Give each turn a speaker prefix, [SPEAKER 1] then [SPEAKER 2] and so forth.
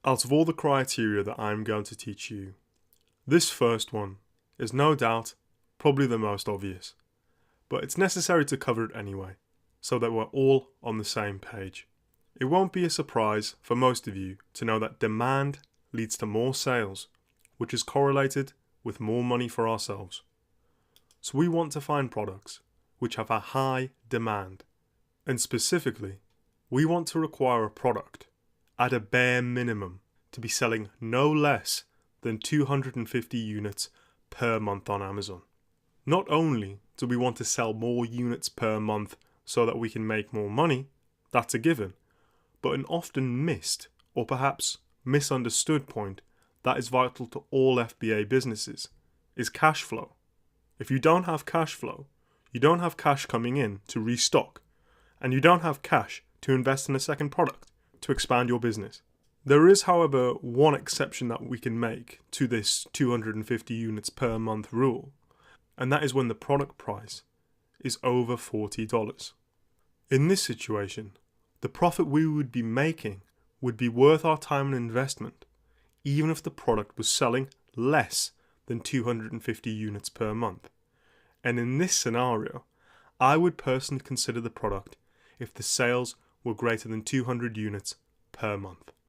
[SPEAKER 1] Out of all the criteria that I'm going to teach you, this first one is no doubt probably the most obvious, but it's necessary to cover it anyway, so that we're all on the same page. It won't be a surprise for most of you to know that demand leads to more sales, which is correlated with more money for ourselves. So we want to find products which have a high demand, and specifically, we want to require a product at a bare minimum to be selling no less than 250 units per month on Amazon. Not only do we want to sell more units per month so that we can make more money, that's a given, but an often missed or perhaps misunderstood point that is vital to all FBA businesses is cash flow. If you don't have cash flow, you don't have cash coming in to restock, and you don't have cash to invest in a second product to expand your business. There is, however, one exception that we can make to this 250 units per month rule, and that is when the product price is over $40. In this situation, the profit we would be making would be worth our time and investment, even if the product was selling less than 250 units per month. And in this scenario, I would personally consider the product if the sales were greater than 200 units per month.